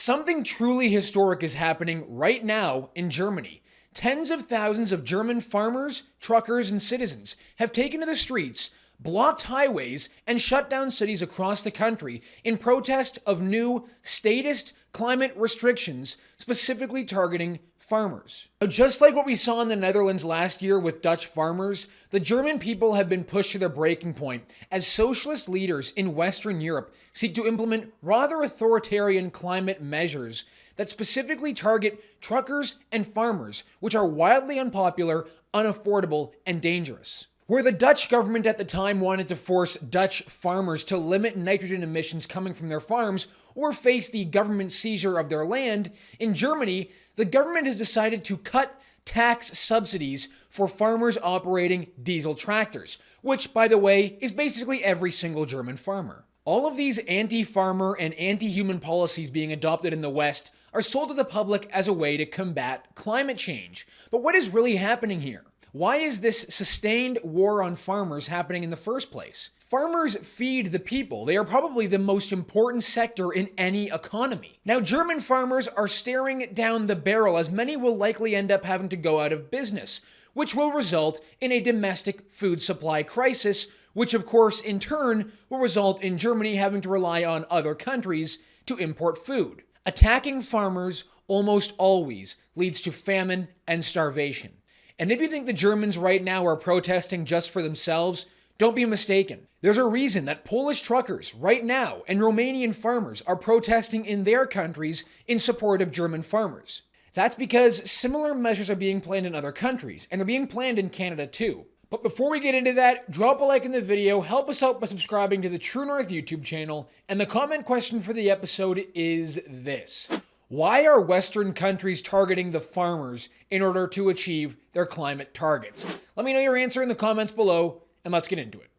Something truly historic is happening right now in Germany. Tens of thousands of German farmers, truckers, and citizens have taken to the streets, blocked highways, and shut down cities across the country in protest of new statist climate restrictions specifically targeting farmers. Now, just like what we saw in the Netherlands last year with Dutch farmers, the German people have been pushed to their breaking point as socialist leaders in Western Europe seek to implement rather authoritarian climate measures that specifically target truckers and farmers, which are wildly unpopular, unaffordable, and dangerous. Where the Dutch government at the time wanted to force Dutch farmers to limit nitrogen emissions coming from their farms or face the government seizure of their land, in Germany, the government has decided to cut tax subsidies for farmers operating diesel tractors, which, by the way, is basically every single German farmer. All of these anti-farmer and anti-human policies being adopted in the West are sold to the public as a way to combat climate change. But what is really happening here? Why is this sustained war on farmers happening in the first place? Farmers feed the people. They are probably the most important sector in any economy. Now, German farmers are staring down the barrel as many will likely end up having to go out of business, which will result in a domestic food supply crisis, which of course in turn will result in Germany having to rely on other countries to import food. Attacking farmers almost always leads to famine and starvation. And if you think the Germans right now are protesting just for themselves, don't be mistaken. There's a reason that Polish truckers right now and Romanian farmers are protesting in their countries in support of German farmers. That's because similar measures are being planned in other countries, and they're being planned in Canada too. But before we get into that, drop a like in the video, help us out by subscribing to the True North YouTube channel, and the comment question for the episode is this: why are Western countries targeting the farmers in order to achieve their climate targets? Let me know your answer in the comments below, and let's get into it.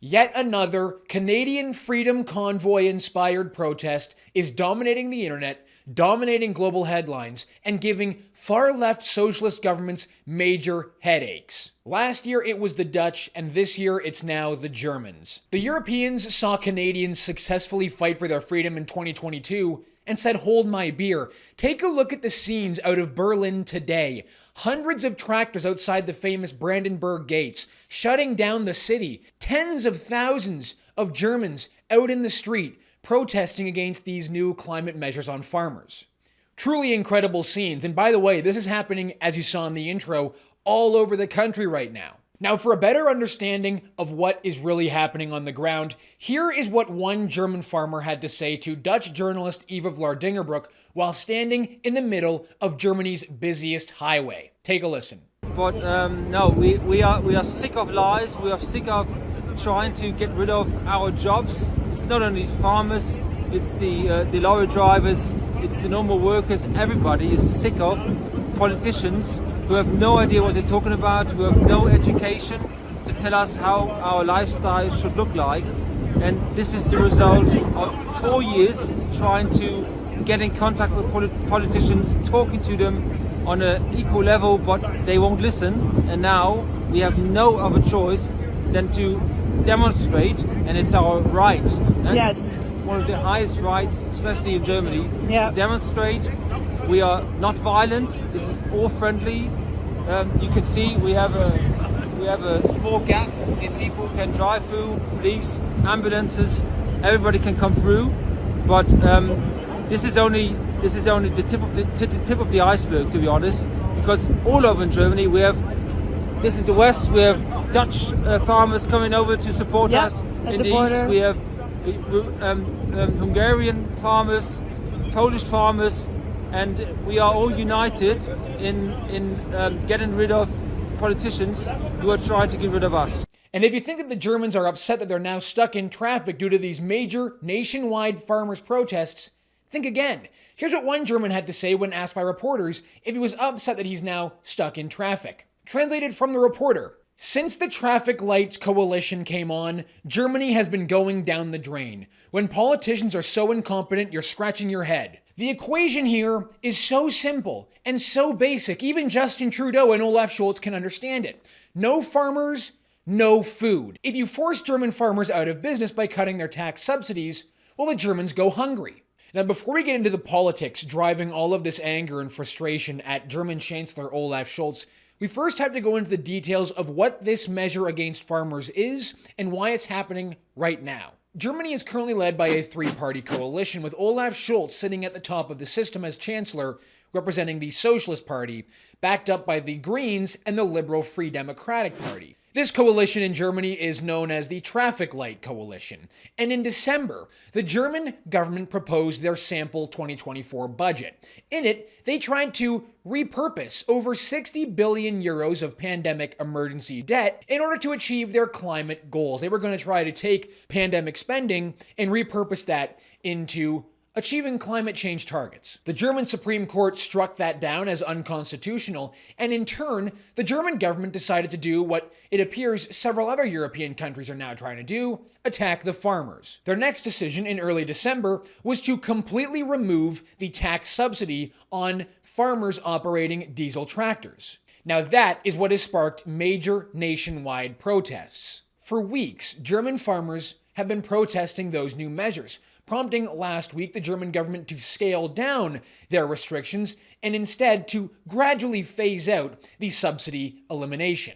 Yet another Canadian Freedom Convoy inspired protest is dominating the internet, dominating global headlines, and giving far-left socialist governments major headaches. Last year it was the Dutch, and this year it's now the Germans. The Europeans saw Canadians successfully fight for their freedom in 2022 and said, hold my beer. Take a look at the scenes out of Berlin today. Hundreds of tractors outside the famous Brandenburg gates, shutting down the city. Tens of thousands of Germans out in the street, protesting against these new climate measures on farmers. Truly incredible scenes, and by the way, this is happening, as you saw in the intro, all over the country right now. Now, for a better understanding of what is really happening on the ground, here is what one German farmer had to say to Dutch journalist Eva Vlaardingerbroek while standing in the middle of Germany's busiest highway. Take a listen. But no, we are sick of lies. We are sick of trying to get rid of our jobs. It's not only farmers, it's the lorry drivers, it's the normal workers. Everybody is sick of politicians who have no idea what they're talking about, who have no education to tell us how our lifestyle should look like. And this is the result of 4 years trying to get in contact with politicians, talking to them on an equal level, but they won't listen. And now we have no other choice than to demonstrate, and it's our right. Yes. It's one of the highest rights, especially in Germany. Yeah. To demonstrate. We are not violent. This is all friendly. You can see we have a small gap in people can drive through. Police, ambulances, everybody can come through. But this is only the tip of the iceberg, to be honest. Because all over in Germany we have. This is the West. We have Dutch farmers coming over to support us. In the East we have Hungarian farmers, Polish farmers. And we are all united in getting rid of politicians who are trying to get rid of us. And if you think that the Germans are upset that they're now stuck in traffic due to these major nationwide farmers' protests, think again. Here's what one German had to say when asked by reporters if he was upset that he's now stuck in traffic. Translated from the reporter: since the traffic lights coalition came on, Germany has been going down the drain. When politicians are so incompetent, you're scratching your head. The equation here is so simple and so basic, even Justin Trudeau and Olaf Scholz can understand it. No farmers, no food. If you force German farmers out of business by cutting their tax subsidies, well, the Germans go hungry. Now, before we get into the politics driving all of this anger and frustration at German Chancellor Olaf Scholz, we first have to go into the details of what this measure against farmers is and why it's happening right now. Germany is currently led by a three-party coalition, with Olaf Scholz sitting at the top of the system as Chancellor, representing the Socialist Party, backed up by the Greens and the Liberal Free Democratic Party. This coalition in Germany is known as the Traffic Light Coalition, and in December, the German government proposed their sample 2024 budget. In it, they tried to repurpose over 60 billion euros of pandemic emergency debt in order to achieve their climate goals. They were going to try to take pandemic spending and repurpose that into achieving climate change targets. The German Supreme Court struck that down as unconstitutional, and in turn, the German government decided to do what it appears several other European countries are now trying to do: attack the farmers. Their next decision in early December was to completely remove the tax subsidy on farmers operating diesel tractors. Now that is what has sparked major nationwide protests. For weeks, German farmers have been protesting those new measures, prompting last week the German government to scale down their restrictions and instead to gradually phase out the subsidy elimination.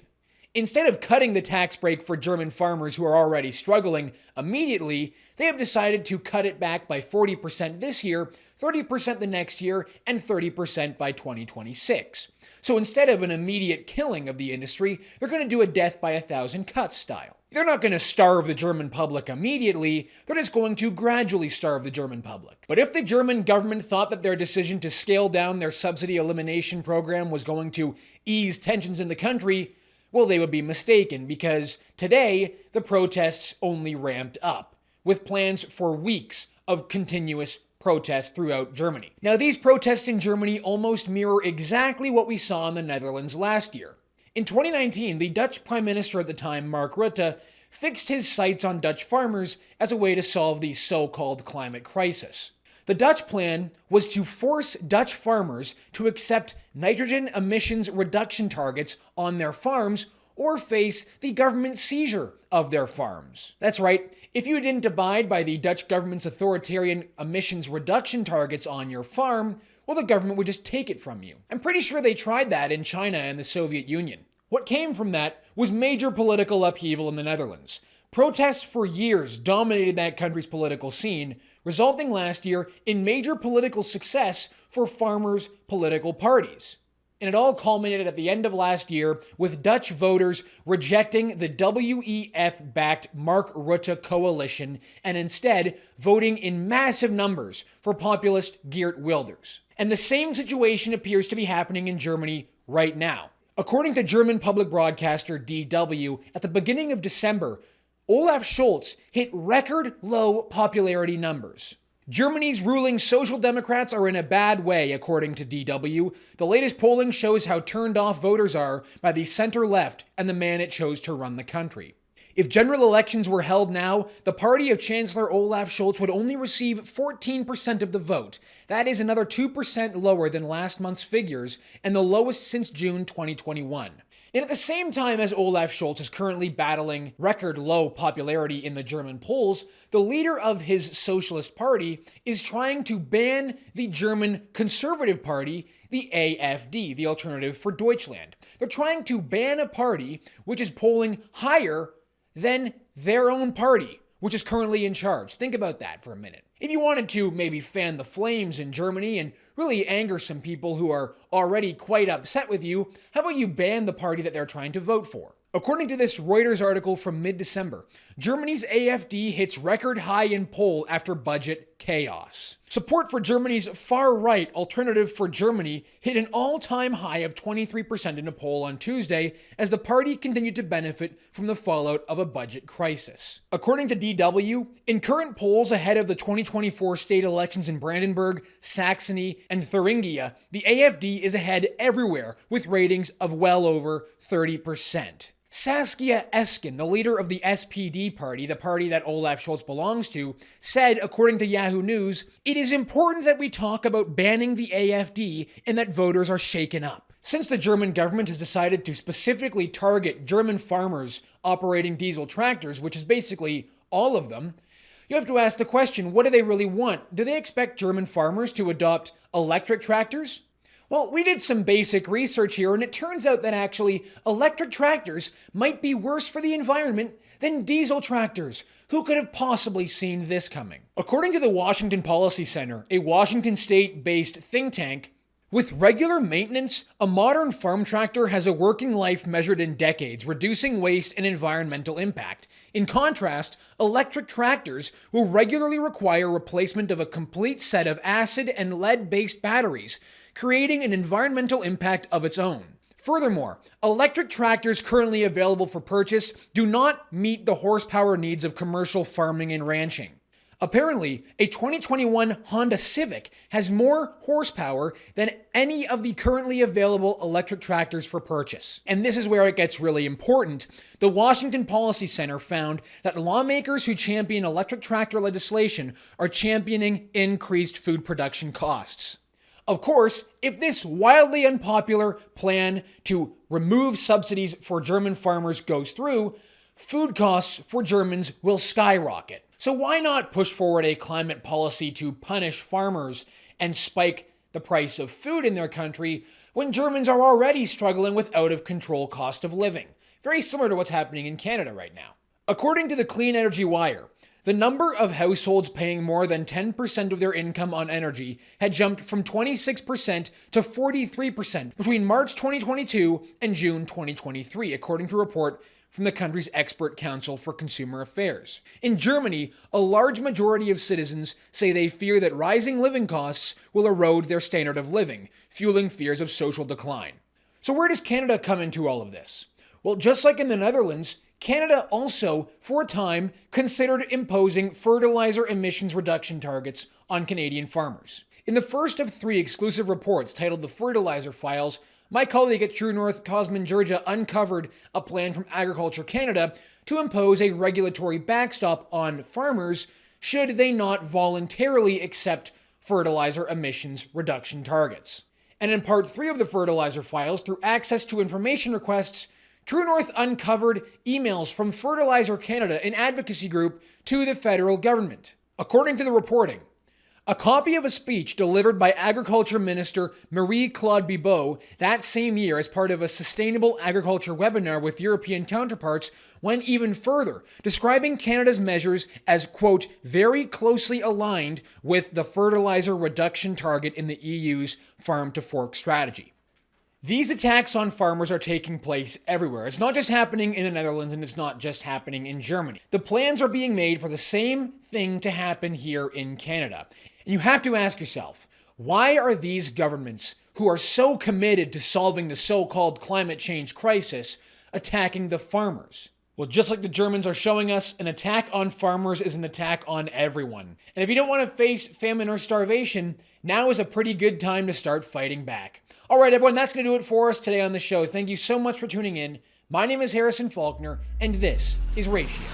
Instead of cutting the tax break for German farmers who are already struggling immediately, they have decided to cut it back by 40% this year, 30% the next year, and 30% by 2026. So instead of an immediate killing of the industry, they're going to do a death by 1,000 cuts style. They're not going to starve the German public immediately, they're just going to gradually starve the German public. But if the German government thought that their decision to scale down their subsidy elimination program was going to ease tensions in the country, well, they would be mistaken, because today the protests only ramped up, with plans for weeks of continuous protests throughout Germany. Now, these protests in Germany almost mirror exactly what we saw in the Netherlands last year. In 2019, the Dutch Prime Minister at the time, Mark Rutte, fixed his sights on Dutch farmers as a way to solve the so-called climate crisis. The Dutch plan was to force Dutch farmers to accept nitrogen emissions reduction targets on their farms or face the government seizure of their farms. That's right, if you didn't abide by the Dutch government's authoritarian emissions reduction targets on your farm, well, the government would just take it from you. I'm pretty sure they tried that in China and the Soviet Union. What came from that was major political upheaval in the Netherlands. Protests for years dominated that country's political scene, resulting last year in major political success for farmers' political parties. And it all culminated at the end of last year with Dutch voters rejecting the WEF-backed Mark Rutte coalition and instead voting in massive numbers for populist Geert Wilders. And the same situation appears to be happening in Germany right now. According to German public broadcaster DW, at the beginning of December, Olaf Scholz hit record low popularity numbers. Germany's ruling Social Democrats are in a bad way, according to DW. The latest polling shows how turned off voters are by the center-left and the man it chose to run the country. If general elections were held now, the party of Chancellor Olaf Scholz would only receive 14% of the vote. That is another 2% lower than last month's figures and the lowest since June 2021. And at the same time as Olaf Scholz is currently battling record low popularity in the German polls, the leader of his Socialist Party is trying to ban the German Conservative Party, the AfD, the Alternative for Deutschland. They're trying to ban a party which is polling higher than their own party, which is currently in charge. Think about that for a minute. If you wanted to maybe fan the flames in Germany and really anger some people who are already quite upset with you, how about you ban the party that they're trying to vote for? According to this Reuters article from mid-December, Germany's AfD hits record high in poll after budget chaos. Support for Germany's far-right Alternative for Germany hit an all-time high of 23% in a poll on Tuesday as the party continued to benefit from the fallout of a budget crisis. According to DW, in current polls ahead of the 2024 state elections in Brandenburg, Saxony, and Thuringia, the AfD is ahead everywhere with ratings of well over 30%. Saskia Esken, the leader of the SPD party, the party that Olaf Scholz belongs to, said, according to Yahoo News, "It is important that we talk about banning the AfD and that voters are shaken up." Since the German government has decided to specifically target German farmers operating diesel tractors, which is basically all of them, You have to ask the question, what do they really want? Do they expect German farmers to adopt electric tractors? Well, we did some basic research here, and it turns out that actually electric tractors might be worse for the environment than diesel tractors. Who could have possibly seen this coming? According to the Washington Policy Center, a Washington state-based think tank, with regular maintenance, a modern farm tractor has a working life measured in decades, reducing waste and environmental impact. In contrast, electric tractors will regularly require replacement of a complete set of acid and lead-based batteries, creating an environmental impact of its own. Furthermore, electric tractors currently available for purchase do not meet the horsepower needs of commercial farming and ranching. Apparently, a 2021 Honda Civic has more horsepower than any of the currently available electric tractors for purchase. And this is where it gets really important. The Washington Policy Center found that lawmakers who champion electric tractor legislation are championing increased food production costs. Of course, if this wildly unpopular plan to remove subsidies for German farmers goes through, food costs for Germans will skyrocket. So why not push forward a climate policy to punish farmers and spike the price of food in their country when Germans are already struggling with out-of-control cost of living? Very similar to what's happening in Canada right now. According to the Clean Energy Wire, the number of households paying more than 10% of their income on energy had jumped from 26% to 43% between March 2022 and June 2023, according to a report from the country's expert council for consumer affairs. In Germany, a large majority of citizens say they fear that rising living costs will erode their standard of living, fueling fears of social decline. So where does Canada come into all of this? Well, just like in the Netherlands, Canada also, for a time, considered imposing fertilizer emissions reduction targets on Canadian farmers. In the first of 3 exclusive reports titled The Fertilizer Files, my colleague at True North, Cosmin Georgia, uncovered a plan from Agriculture Canada to impose a regulatory backstop on farmers should they not voluntarily accept fertilizer emissions reduction targets. And in part 3 of the Fertilizer Files, through access to information requests, True North uncovered emails from Fertilizer Canada, an advocacy group, to the federal government. According to the reporting, a copy of a speech delivered by Agriculture Minister Marie-Claude Bibeau that same year as part of a sustainable agriculture webinar with European counterparts went even further, describing Canada's measures as, quote, very closely aligned with the fertilizer reduction target in the EU's farm-to-fork strategy. These attacks on farmers are taking place everywhere. It's not just happening in the Netherlands, and it's not just happening in Germany. The plans are being made for the same thing to happen here in Canada. And you have to ask yourself, why are these governments, who are so committed to solving the so-called climate change crisis, attacking the farmers? Well, just like the Germans are showing us, an attack on farmers is an attack on everyone. And if you don't want to face famine or starvation, now is a pretty good time to start fighting back. All right, everyone, that's going to do it for us today on the show. Thank you so much for tuning in. My name is Harrison Faulkner, and this is Ratio.